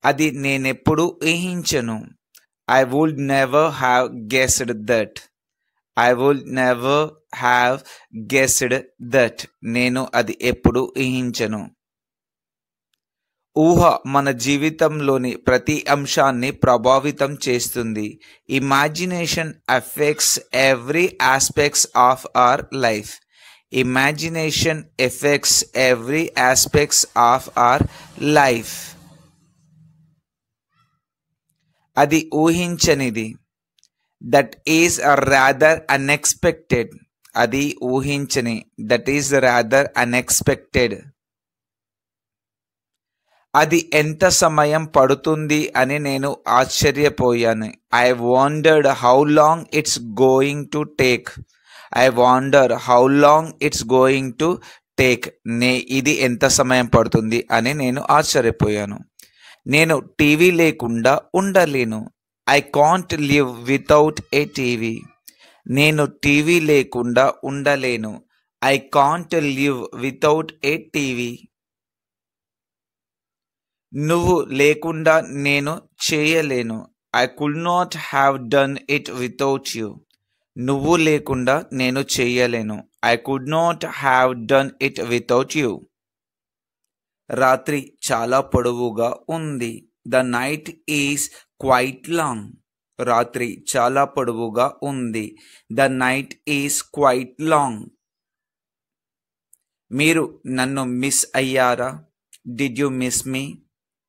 అది నేనెప్పుడు ఊహించను. I would never have guessed that. I would never have guessed that. నేను అది ఎప్పుడు ఊహించను. ఊహ మన జీవితంలోని ప్రతి అంశాన్ని ప్రభావితం చేస్తుంది. Imagination affects every aspects of our life. Imagination effects every aspects of our life. అది ఊహించనిది. That is rather unexpected. అది ఊహించని. That is rather unexpected. అది ఎంత సమయం పడుతుంది అని నేను ఆశ్చర్యపోయాను. I wondered how long it's going to take. I wonder how long it's going to take. ఇది ఎంత సమయం పడుతుంది అని నేను ఆశ్చర్యపోయాను. నేను టీవీ లేకుండా ఉండలేను. I can't live without a TV. నేను టీవీ లేకుండా ఉండలేను. I can't live without a TV. నువ్వు లేకుండా నేను చేయలేను. I could not have done it without you. నువ్వు లేకుండా నేను చేయలేను. I could not have done it without you. రాత్రి చాలా పొడవుగా ఉంది. The night is quite long. రాత్రి చాలా పొడవుగా ఉంది. The night is quite long. మీరు నన్ను మిస్ అయ్యారా? డిడ్ యు మిస్ మీ?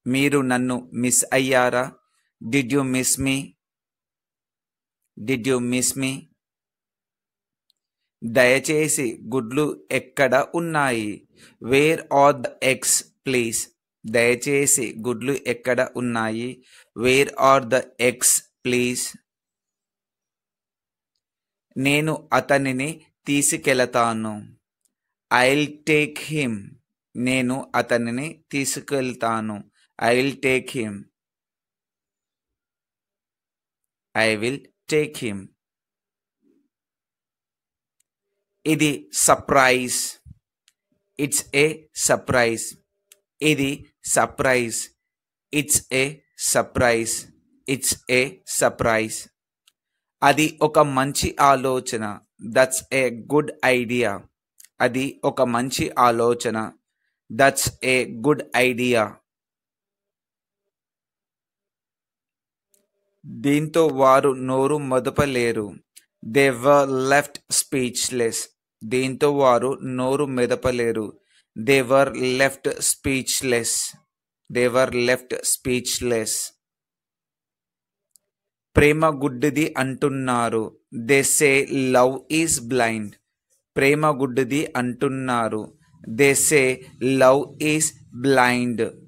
మీరు నన్ను మిస్ అయ్యారా? Did you miss me? Did you miss me? దయచేసి గుడ్లు ఎక్కడ ఉన్నాయి? Where are the eggs please. దయచేసి గుడ్లు ఎక్కడ ఉన్నాయి? Where are the eggs please. నేను అతనిని తీసుకెళతాను. I'll take him. నేను అతనిని తీసుకెళ్తాను. I will take him. I will take him. ఇది సర్ప్రైజ్. It's a surprise. ఇది surprise. It's a surprise. It's a surprise. అది ఒక మంచి ఆలోచన. That's a good idea. అది ఒక మంచి ఆలోచన. That's a good idea. దీంతో వారు నోరు మెదపలేరు. They were left speechless. దీంతో వారు నోరు మెదపలేరు. They were left speechless. They were left speechless. ప్రేమ గుడ్డిది అంటున్నారు. They say love is blind. ప్రేమ గుడ్డిది అంటున్నారు. They say love is blind.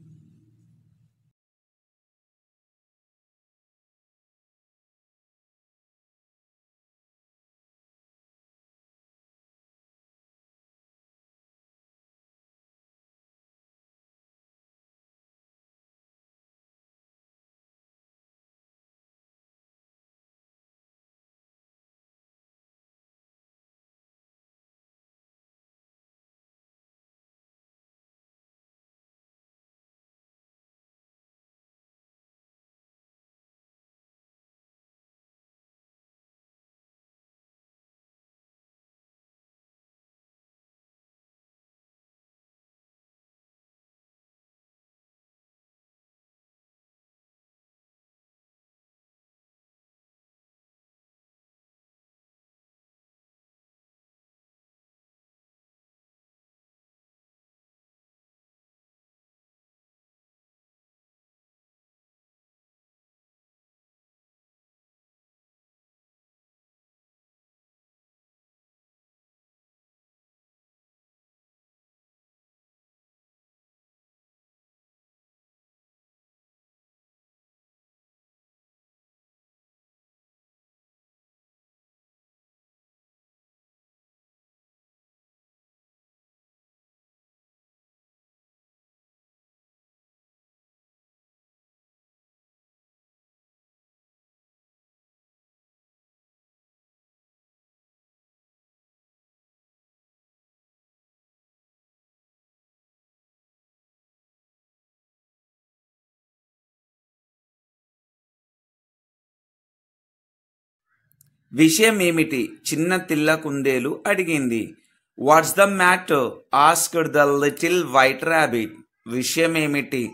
విషయం ఏమిటి? చిన్న తెల్ల కుందేలు అడిగింది. What's the matter? Asked the little white rabbit. విషయం ఏమిటి?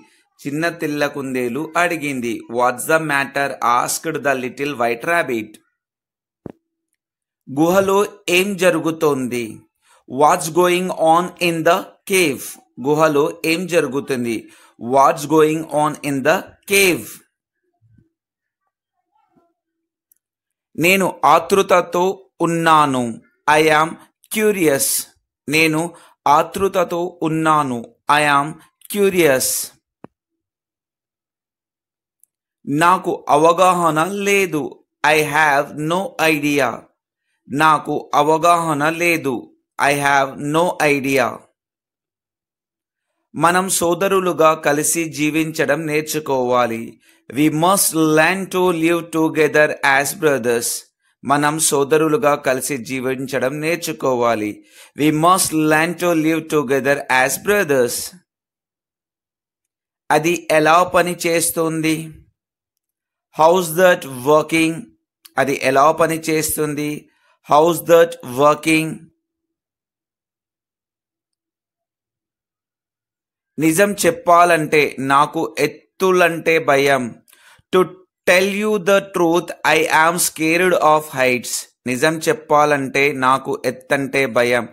చిన్న తెల్ల కుందేలు అడిగింది. What's the matter? Asked the little white rabbit. గుహలో ఏం జరుగుతోంది? What's going on in the cave. గుహలో ఏం జరుగుతుంది? What's going on in the cave. నేను ఆతృతతో ఉన్నాను. I am curious. నేను ఆతృతతో ఉన్నాను. I am curious. నాకు అవగాహన లేదు. I have no idea. నాకు అవగాహన లేదు. I have no idea. మనం సోదరులుగా కలిసి జీవించడం నేర్చుకోవాలి. We must learn to live together as brothers. మనం సోదరులుగా కలిసి జీవించడం నేర్చుకోవాలి. We must learn to live together as brothers. అది ఎలా పని చేస్తుంది? How's that working. అది ఎలా పని చేస్తుంది? How's that working. నిజం చెప్పాలంటే నాకు ఎత్తులంటే భయం. To tell you the truth I am scared of heights. నిజం చెప్పాలంటే నాకు ఎత్తంటే భయం.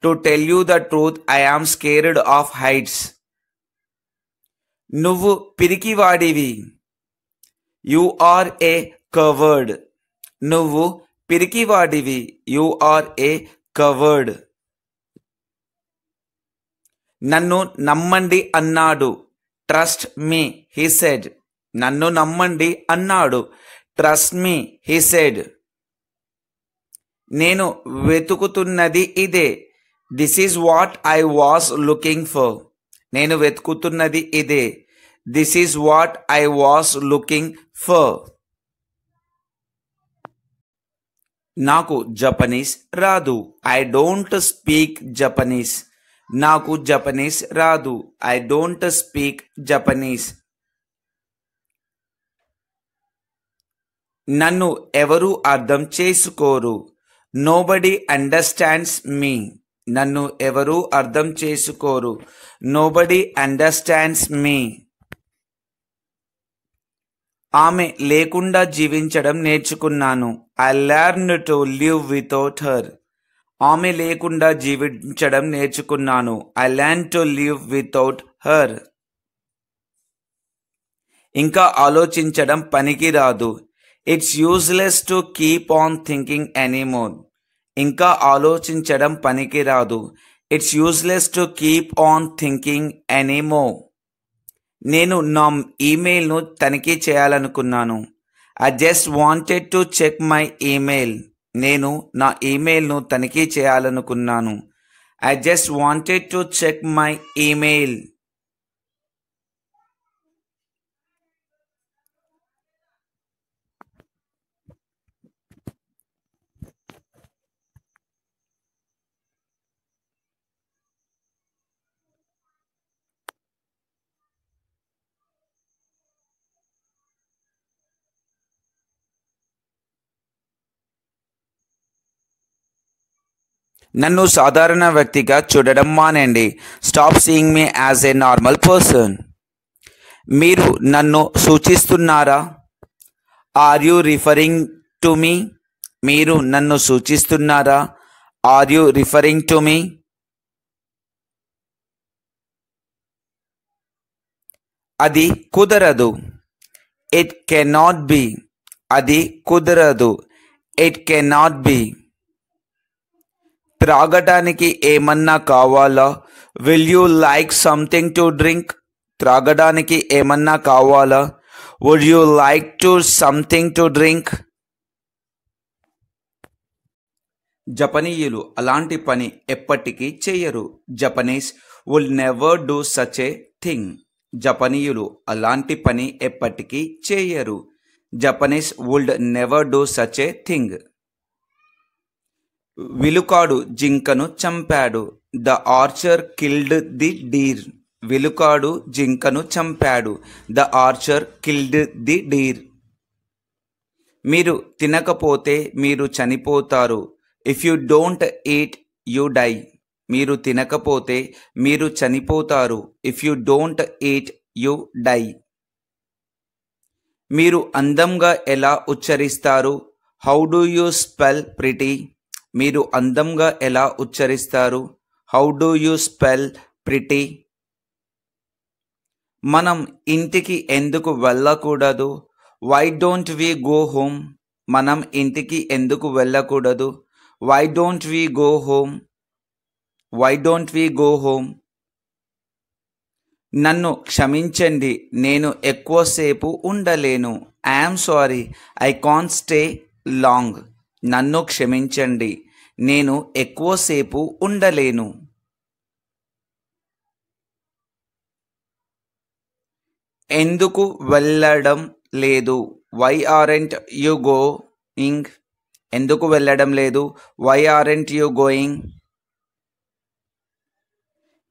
To tell you the truth I am scared of heights. నువ్వు పిరికివాడివి. You are a coward. నువ్వు పిరికివాడివి. You are a coward. నన్ను నమ్మండి అన్నాడు. Trust me he said. నన్ను నమ్మండి అన్నాడు. Trust me he said. నేను వెతుకుతున్నది ఇదే. This is what I was looking for. నేను వెతుకుతున్నది ఇదే. This is what I was looking for. నాకు జపనీస్ రాదు. I don't speak Japanese. నాకు జపనీస్ రాదు. I don't speak Japanese. నన్ను ఎవరు అర్థం చేసుకోరు. నోబడీ అండర్స్టాండ్స్ మీ. నన్ను ఎవరు అర్థం చేసుకోరు. నోబడీ అండర్స్టాండ్స్ మీ. ఆమె లేకుండా జీవించడం నేర్చుకున్నాను. I learned to live without her. ఆమె లేకుండా జీవించడం నేర్చుకున్నాను. I learn to live without her. ఇంకా ఆలోచించడం పనికిరాదు. It's useless to keep on thinking anymore. ఇంకా ఆలోచించడం పనికిరాదు. It's useless to keep on thinking anymore. నేను నా ఈమెయిల్ను తనిఖీ చేయాలనుకున్నాను. I just wanted to check my email. నేను నా ఈమెయిల్ను తనిఖీ చేయాలనుకున్నాను. I just wanted to check my email. నన్ను సాధారణ వ్యక్తిగా చూడడం మానేయండి. Stop seeing me as a normal person. మీరు నన్ను సూచిస్తున్నారా? Are you referring to me? మీరు నన్ను సూచిస్తున్నారా? ఆర్ యు రిఫరింగ్ టు మీ? అది కుదరదు. It cannot be. అది కుదరదు. It cannot be. త్రాగడానికి ఏమన్నా కావాలా? Will you like something to drink? త్రాగడానికి ఏమన్నా కావాలా? Would you like to something to drink? జపనీయులు అలాంటి పని ఎప్పటికీ చేయరు. Japanese would never do such a thing. జపనీయులు అలాంటి పని ఎప్పటికీ చేయరు. Japanese would never do such a thing. విలుకాడు జింకను చంపాడు. The archer killed the deer. విలుకాడు జింకను చంపాడు. The archer killed the deer. మీరు తినకపోతే మీరు చనిపోతారు. If you don't eat you die. మీరు తినకపోతే మీరు చనిపోతారు. If you don't eat you die. మీరు అందంగా ఎలా ఉచ్చరిస్తారు? How do you spell pretty? మీరు అందంగా ఎలా ఉచ్చరిస్తారు? How do you spell pretty? మనం ఇంటికి ఎందుకు వెళ్ళకూడదు? Why don't we go home? మనం ఇంటికి ఎందుకు వెళ్ళకూడదు? Why don't we go home? Why don't we go home? నన్ను క్షమించండి, నేను ఎక్కువసేపు ఉండలేను. I'm sorry, I can't stay long. నన్ను క్షమించండి, నేను ఎక్కువసేపు ఉండలేను. ఎందుకు వెళ్ళడం లేదు? Why aren't you going? ఎందుకు వెళ్ళడం లేదు? Why aren't you going?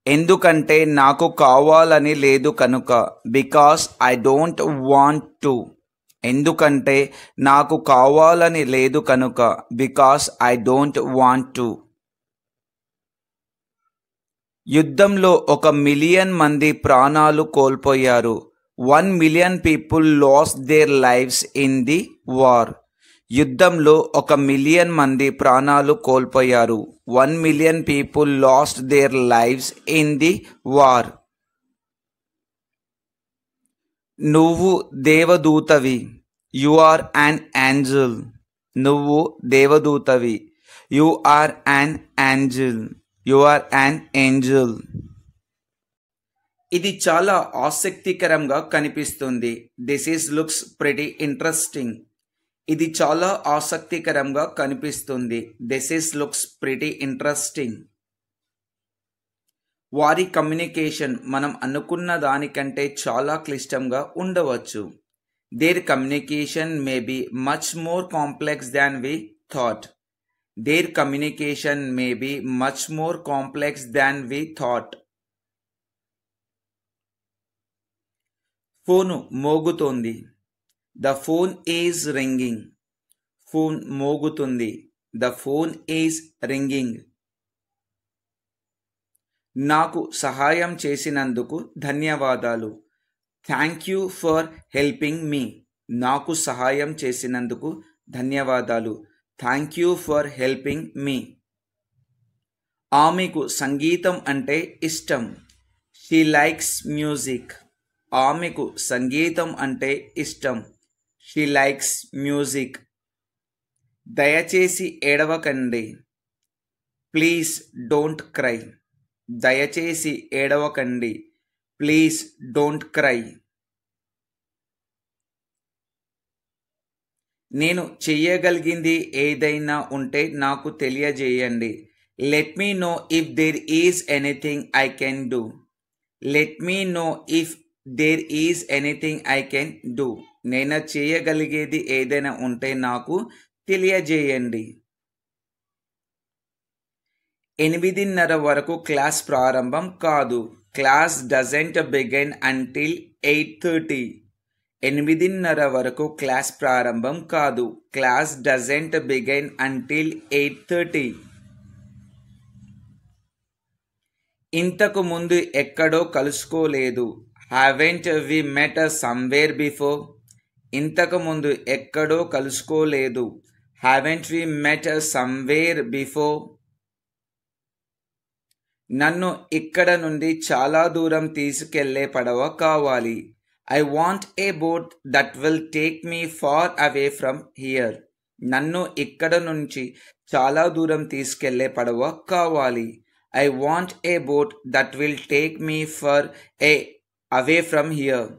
ఎందుకంటే నాకు కావాలని లేదు కనుక. Because I don't want to. ఎందుకంటే నాకు కావాలని లేదు కనుక. Because I don't want to. యుద్ధంలో 1,000,000 మంది ప్రాణాలు కోల్పోయారు. 1,000,000 people lost their lives in the war. యుద్ధంలో 1,000,000 మంది ప్రాణాలు కోల్పోయారు. 1,000,000 people lost their lives in the war. నువ్వు దేవదూతవి. You are an angel. నువ్వు దేవదూతవి. You are an angel. You are an angel. ఇది చాలా ఆసక్తికరంగా కనిపిస్తుంది. This is looks pretty interesting. ఇది చాలా ఆసక్తికరంగా కనిపిస్తుంది. This is looks pretty interesting. వారి కమ్యూనికేషన్ మనం అనుకున్న దానికంటే చాలా క్లిష్టంగా ఉండవచ్చు. Their communication may be much more complex than we thought. Their communication may be much more complex than we thought. Phone మోగుతోంది. The phone is ringing. Phone మోగుతుంది. The phone is ringing. నాకు సహాయం చేసినందుకు ధన్యవాదాలు. Thank you for helping me. నాకు సహాయం చేసినందుకు ధన్యవాదాలు. Thank you for helping me. ఆమెకు సంగీతం అంటే ఇష్టం. She likes music. ఆమెకు సంగీతం అంటే ఇష్టం. She likes music. దయచేసి ఏడవకండి. Please don't cry. దయచేసి ఏడవకండి. Please don't cry. నేను చెయ్యగలిగింది ఏదైనా ఉంటే నాకు తెలియజేయండి. Let me know if there is anything I can do. Let me know if there is anything I can do. నేను చేయగలిగేది ఏదైనా ఉంటే నాకు తెలియజేయండి. 8:30 వరకు క్లాస్ ప్రారంభం కాదు. Class doesn't begin until 8:30. 8:30 వరకు క్లాస్ ప్రారంభం కాదు. Class doesn't begin until 8:30. ఇంతకు ముందు ఎక్కడో కలుసుకోలేదు. Haven't we met somewhere before. ఇంతకు ముందు ఎక్కడో కలుసుకోలేదు. Haven't we met somewhere before. నన్ను ఇక్కడ నుండి చాలా దూరం తీసుకెళ్లే పడవ కావాలి. I want a boat that will take me far away from here. నన్ను ఇక్కడ నుంచి చాలా దూరం తీసుకెళ్లే పడవ కావాలి. I want a boat that will take me far away from here.